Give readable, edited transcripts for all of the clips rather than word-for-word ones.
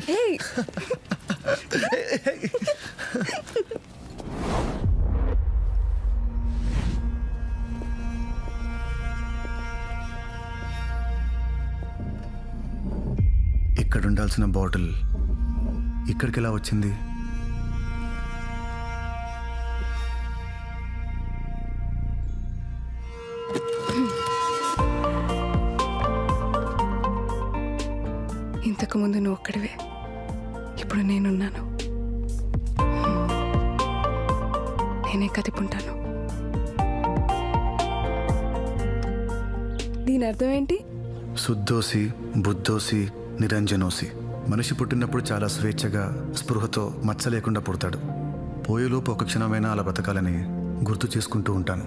హే ఇక్కడ ఉండాల్సిన బాటిల్ ఇక్కడికి ఎలా వచ్చింది? ఇంతకుముందు నువ్వు ఒక్కడివే, ఇప్పుడు నేనున్నాను. నేనే కదిపుంటాను. దీని అర్థం ఏంటి? శుద్ధోసి, బుద్ధోసి, నిరంజనోసి. మనిషి పుట్టినప్పుడు చాలా స్వేచ్ఛగా, స్పృహతో, మచ్చ లేకుండా పుడతాడు. పోయేలోపు ఒక క్షణమైనా అలా బతకాలని గుర్తు చేసుకుంటూ ఉంటాను.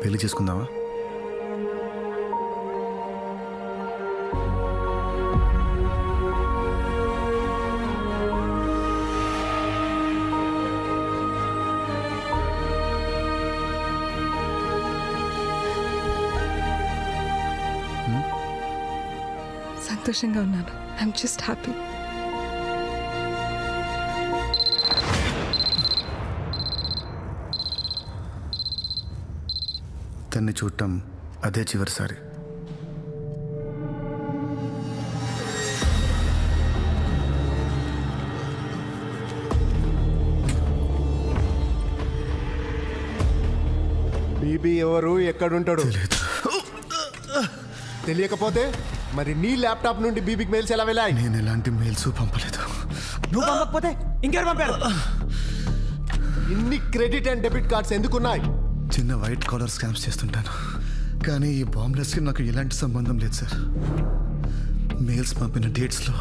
పెళ్లి చేసుకుందామా? సంతోషంగా ఉన్నాను. I'm just happy. తన్ని చూడటం అదే చివరిసారి. బీబీ ఎవరు, ఎక్కడుంటాడు తెలియకపోతే మరి నీ ల్యాప్టాప్ నుండి బీబీకి మెయిల్స్ ఎలా వెళ్ళాయి? నేను ఎలాంటి మెయిల్స్ పంపలేదు. నువ్వు పంపకపోతే ఇంకెవరు పంపారు? ఇన్ని క్రెడిట్ అండ్ డెబిట్ కార్డ్స్ ఎందుకున్నాయి? చిన్న వైట్ కాలర్ స్కామ్స్ చేస్తుంటాను, కానీ ఈ బాంబ్లెస్కి నాకు ఎలాంటి సంబంధం లేదు సార్. మెయిల్స్ పంపిన డేట్స్లో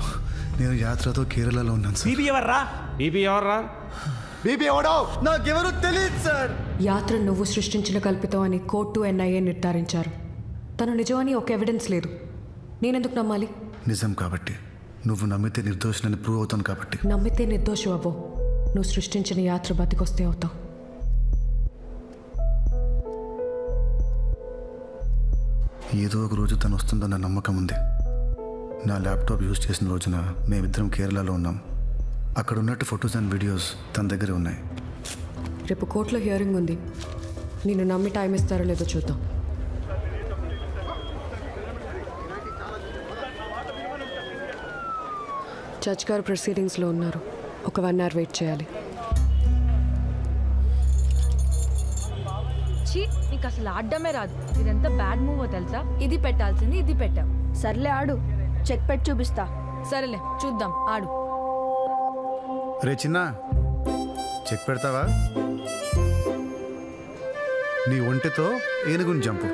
నేను యాత్రతో కేరళలో ఉన్నాను సార్. బీబీ ఎవర్రా? బీబీ ఎవడో నాకెవరూ తెలియదు సార్. యాత్ర నువ్వు సృష్టించిన కల్పితం అని కోర్టు ఎన్ఐఏ నిర్ధారించారు. తను నిజమని ఒక ఎవిడెన్స్ లేదు. నేనెందుకు నమ్మాలి? నిజం కాబట్టి. నువ్వు నమ్మితే నిర్దోషులని ప్రూవ్ అవుతాను కాబట్టి. నమ్మితే నిర్దోషం అవ్వవు. నువ్వు సృష్టించిన యాత్ర బతికొస్తే అవుతావు. ఏదో ఒక రోజు తను వస్తుందన్న నమ్మకం ఉంది. నా ల్యాప్టాప్ యూజ్ చేసిన రోజున మేమిద్దరం కేరళలో ఉన్నాం. అక్కడ ఉన్నట్టు ఫొటోస్ అండ్ వీడియోస్ తన దగ్గరే ఉన్నాయి. రేపు కోర్టులో హియరింగ్ ఉంది. నిన్ను నమ్మి టైం ఇస్తారో లేదో చూద్దాం. జడ్జ్ గారు ప్రొసీడింగ్స్లో ఉన్నారు. ఒక 1 hour వెయిట్ చేయాలి. నీకు అసలు ఆడడమే రాదు. ఇదంతా బ్యాడ్ మూవ్ తెలుసా? ఇది పెట్టాల్సింది ఇది పెట్టావు. సర్లే ఆడు, చెక్ పెట్టి చూపిస్తా. సరేలే చూద్దాం, ఆడు. రే చిన్న, చెక్ పెడతావా? నీ ఒంటితో ఏనుగుని జంపు.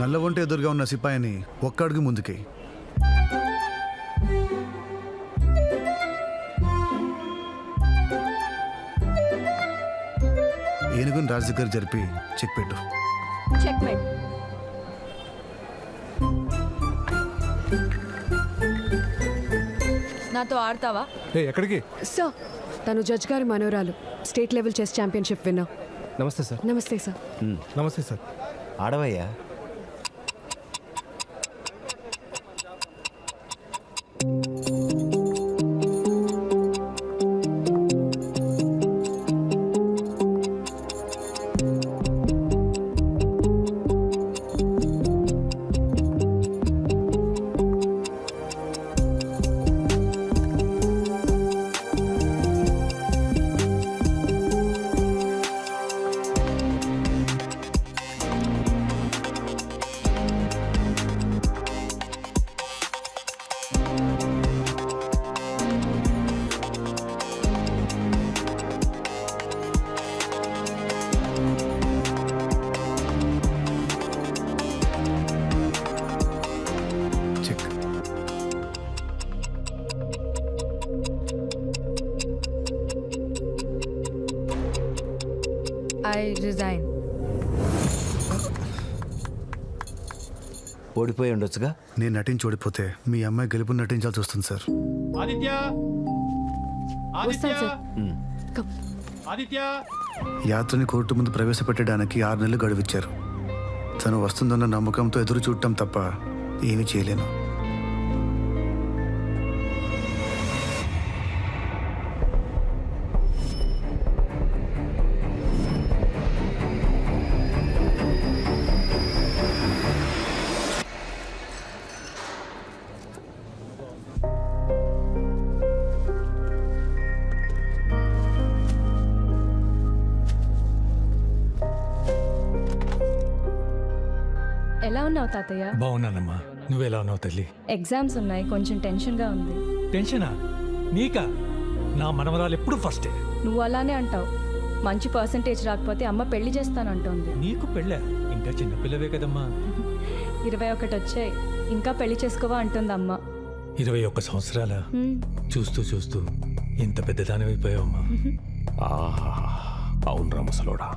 నల్ల ఒంటి ఎదురుగా ఉన్న సిపాయిని ఒక్క అడుగు ముందుకి. ఏనుగుని రాజు దగ్గర జరిపి చెక్ పెట్టు. Check mate. నాతో ఆడతావా? ఎక్కడికి? సార్, తను జడ్జ్ గారి మనోరాలు, state level chess championship winner. నమస్తే సార్. నమస్తే సార్. నమస్తే సార్. ఆడవయ్యా. I resign. ఓడిపోయి ఉండొచ్చుగా. నేను నటించి ఓడిపోతే మీ అమ్మాయి గెలుపు నటించాల్సి వస్తుంది సార్. ఆదిత్య వస్తాను సార్. కమ్. ఆదిత్య యాత్రని కోర్టు ముందు ప్రవేశపెట్టడానికి 6 నెలలు గడువిచ్చారు. తను వస్తుందన్న నమ్మకంతో ఎదురు చూడటం తప్ప ఏమీ చేయలేను. ఎలా ఉన్నావు తాతయ్య? బాగున్నానమ్మా, నువ్వెలా ఉన్నావు తల్లి? ఎగ్జామ్స్ ఉన్నాయి, కొంచెం టెన్షన్గా ఉంది. టెన్షనా? నీకా? నా మనవరాలు ఎప్పుడు ఫస్టే. నువ్వు అలానే అంటావు. మంచి పర్సంటేజ్ రాకపోతే అమ్మ పెళ్లి చేస్తానంటోంది. నీకు పెళ్ళా? ఇంకా చిన్నపిల్లవే కదమ్మా. 21 వచ్చాయి, ఇంకా పెళ్లి చేసుకోవా అంటుంది అమ్మ. 21 సంవత్సరాల హ్మ్. చూస్తూ చూస్తూ ఇంత పెద్దదానివైపోయావమ్మా. అవునరా ముసలోడా,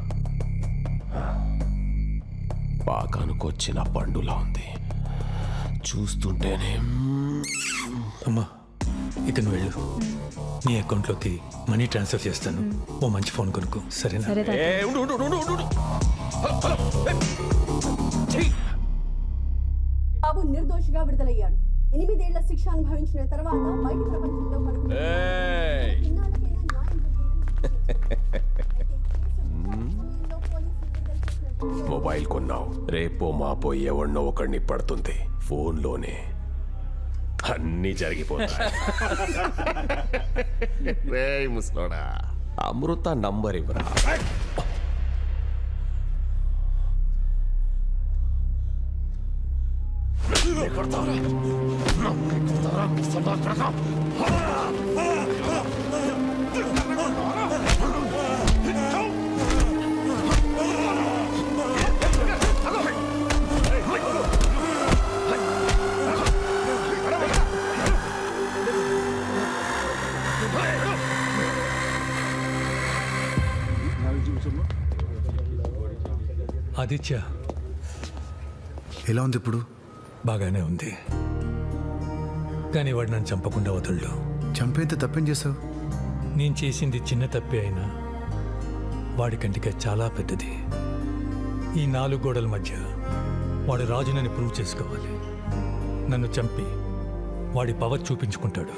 పాకానుకొచ్చిన పండులా ఉంది చూస్తుంటేనే. అమ్మా ఇక నువ్వు వెళ్ళు, నీ అకౌంట్లోకి మనీ ట్రాన్స్ఫర్ చేస్తాను. ఓ మంచి ఫోన్ కొనుక్కో, సరేనా? సరే తాతయ్య. బాబు నిర్దోషిగా విడుదలయ్యాడు. 8 ఏళ్ల శిక్ష అనుభవించిన తర్వాత బయట ప్రపంచంలో ఇన్నాళ్ళకైనా న్యాయం మొబైల్ కొన్నావు, రేపో మాపో ఎవరినో ఒకడిని పడుతుంది. ఫోన్లోనే అన్నీ జరిగిపోతాయి. రేయ్ ముసలోడా, అమృత నంబర్ ఇవ్వరా. ఆదిత్య ఎలా ఉంది ఇప్పుడు? బాగానే ఉంది, కానీ వాడు నన్ను చంపకుండా వదలడు. చంపేంత తప్పేం చేసావు? నేను చేసింది చిన్న తప్పే అయినా వాడి కంటికి చాలా పెద్దది. ఈ 4 గోడల మధ్య వాడు రాజునని ప్రూవ్ చేసుకోవాలి. నన్ను చంపి వాడి పవర్ చూపించుకుంటాడు.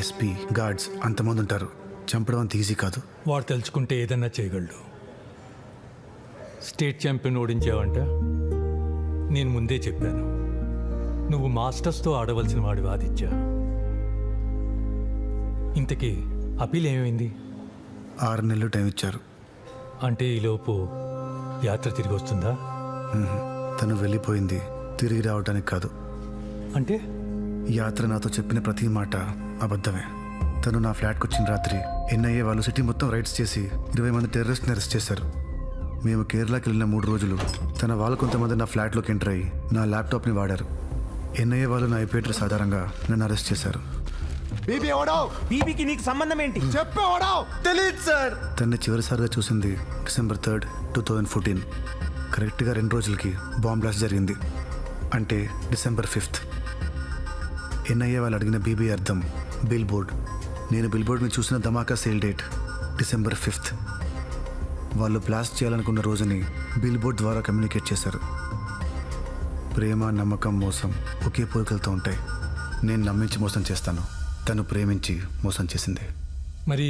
ఎస్పీ గార్డ్స్ అంతమంది ఉంటారు, చంపడం అంత ఈజీ కాదు. వాడు తలుచుకుంటే ఏదన్నా చేయగలడు. స్టేట్ ఛాంపియన్ ఓడించావంట. నేను ముందే చెప్పాను, నువ్వు మాస్టర్స్తో ఆడవలసిన వాడు ఆదిత్య. ఇంతకీ అపీల్ ఏమైంది? 6 నెలలు టైం ఇచ్చారు. అంటే ఈలోపు యాత్ర తిరిగి వస్తుందా? తను వెళ్ళిపోయింది తిరిగి రావడానికి కాదు. అంటే యాత్ర నాతో చెప్పిన ప్రతి మాట అబద్ధమే. తను నా ఫ్లాట్కి వచ్చిన రాత్రి ఎన్ఐఏ వాళ్ళు సిటీ మొత్తం రైడ్స్ చేసి 20 మంది టెర్రరిస్ట్ని అరెస్ట్ చేశారు. మేము కేరళకి వెళ్ళిన 3 రోజులు తన వాళ్ళు కొంతమంది నా ఫ్లాట్లోకి ఎంటర్ అయ్యి నా ల్యాప్టాప్ని వాడారు. ఎన్ఐఏ వాళ్ళు నా ఐపీ అడ్రస్ ఆధారంగా నన్ను అరెస్ట్ చేశారు. బీబీ ఎవడావు? బీబీకి నీకు సంబంధం ఏంటి? చెప్పే ఎవడావు? తెలియదు సార్. తన్ని చివరిసారిగా చూసింది December 3, 2014. కరెక్ట్గా 2 రోజులకి బాంబ్ బ్లాస్ట్ జరిగింది, అంటే December 5th. ఎన్ఐఏ వాళ్ళు అడిగిన బీబీ అర్థం బిల్ బోర్డ్. నేను బిల్ బోర్డ్ని చూసిన ధమాకా సేల్ డేట్ December 5th. వాళ్ళు బ్లాస్ట్ చేయాలనుకున్న రోజుని బిల్ బోర్డ్ ద్వారా కమ్యూనికేట్ చేశారు. ప్రేమ, నమ్మకం, మోసం ఒకే పోలికలతో ఉంటాయి. నేను నమ్మించి మోసం చేస్తాను, తను ప్రేమించి మోసం చేసింది. మరి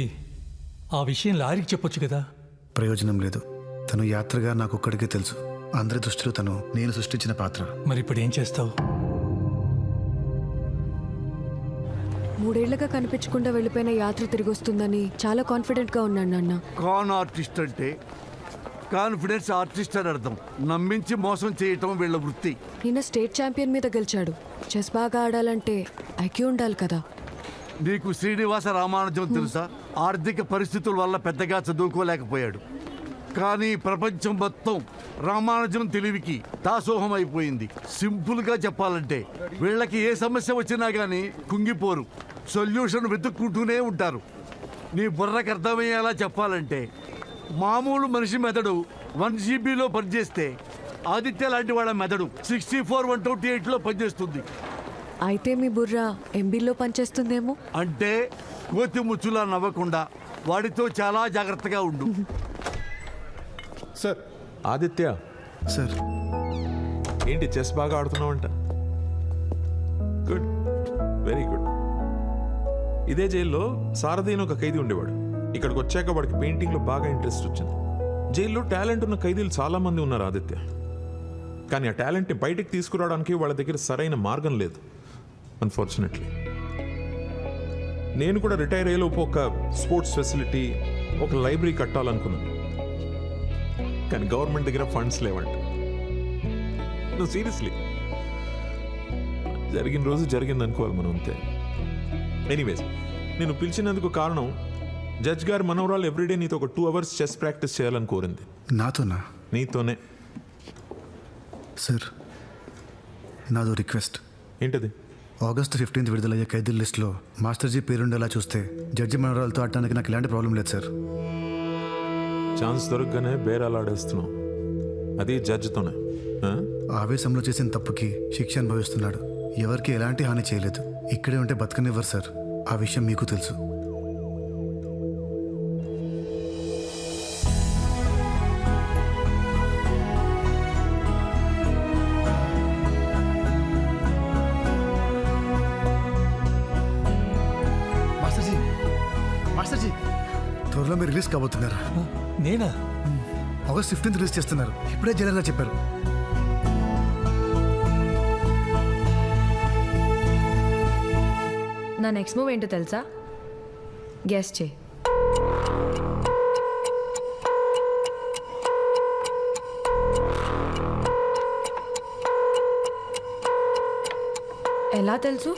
ఆ విషయం లారీకి చెప్పొచ్చు కదా? ప్రయోజనం లేదు. తను యాత్రగా నాకు ఒక్కడికే తెలుసు. అందరి దృష్టిలో తను నేను సృష్టించిన పాత్ర. మరి ఇప్పుడు ఏం చేస్తావు? 3 ఏళ్లుగా కనిపించకుండా వెళ్ళిపోయిన యాత్ర తిరిగి వస్తుందని చాలా కాన్ఫిడెంట్గా ఉన్నాను నాన్న. కాన్ ఆర్టిస్ట్ అంటే కాన్ఫిడెన్స్ ఆర్టిస్ట్ అని అర్థం. నమ్మించి మోసం చేయటం వీళ్ళ వృత్తి. నిన్న స్టేట్ ఛాంపియన్ మీద గెలిచాడు. చెస్ బాగా ఆడాలంటే ఐక్యూ ఉండాలి కదా. నీకు శ్రీనివాస రామానుజం తెలుసా? ఆర్థిక పరిస్థితుల వల్ల పెద్దగా చదువుకోలేకపోయాడు, కానీ ప్రపంచం మొత్తం రామానుజం తెలివికి దాసోహం అయిపోయింది. సింపుల్గా చెప్పాలంటే వీళ్ళకి ఏ సమస్య వచ్చినా కానీ కుంగిపోరు, సొల్యూషన్ వెతుక్కుంటూనే ఉంటారు. నీ బుర్రకు అర్థమయ్యేలా చెప్పాలంటే మామూలు మనిషి మెదడు 1 GB పనిచేస్తే ఆదిత్య లాంటి వాళ్ళ మెదడు 64/128 లో పనిచేస్తుంది. అయితే మీ బుర్ర ఎంబీలో పనిచేస్తుందేమో. అంటే కోతి ముచ్చులా నవ్వకుండా వాడితో చాలా జాగ్రత్తగా ఉండు. సార్ ఆదిత్య సార్ ఏంటి చెస్ బాగా ఆడుతున్నావంట? Good, very good. ఇదే జైల్లో సారథి అని ఒక ఖైదీ ఉండేవాడు. ఇక్కడికి వచ్చాక వాడికి పెయింటింగ్లో బాగా ఇంట్రెస్ట్ వచ్చింది. జైల్లో టాలెంట్ ఉన్న ఖైదీలు చాలా మంది ఉన్నారు ఆదిత్య, కానీ ఆ టాలెంట్ని బయటికి తీసుకురావడానికి వాళ్ళ దగ్గర సరైన మార్గం లేదు, అన్ఫార్చునేట్లీ. నేను కూడా రిటైర్ అయ్యేలోపు ఒక స్పోర్ట్స్ ఫెసిలిటీ, ఒక లైబ్రరీ కట్టాలనుకున్నాను, కానీ గవర్నమెంట్ దగ్గర ఫండ్స్ లేవంట. నువ్వు సీరియస్లీ జరిగిన రోజు జరిగింది అనుకోవాలి మనం, అంతే. ఎనీవేస్, నేను పిలిచినందుకు కారణం జడ్జ్ గారు మనవరాలు ఎవ్రీడే నీతో ఒక 2 hours చెస్ ప్రాక్టీస్ చేయాలని కోరింది. నాతోనా? నీతోనే. సార్ నాదో రిక్వెస్ట్. ఏంటది? ఆగస్ట్ 15th విడుదలయ్యే ఖైదీల లిస్టులో మాస్టర్జీ పేరుండేలా చూస్తే జడ్జి మనవరాలతో ఆడటానికి నాకు ఎలాంటి ప్రాబ్లం లేదు సార్. ఛాన్స్ దొరకగానే బేరాలాడేస్తున్నావు, అది జడ్జితోనే. ఆవేశంలో చేసిన తప్పుకి శిక్ష అనుభవిస్తున్నాడు. ఎవరికి ఎలాంటి హాని చేయలేదు. ఇక్కడే ఉంటే బతకనివ్వరు సార్. ఆ విషయం మీకు తెలుసు. మాస్టర్జీ త్వరలో మీరు రిలీజ్ కాబోతున్నారు. నేనా? ఆగస్ట్ 15th రిలీజ్ చేస్తున్నారు. ఇప్పుడే జైలర్గా చెప్పారు. నా నెక్స్ట్ మూవ్ ఏంటో తెలుసా? గెస్ చేయి. ఎలా తెలుసు?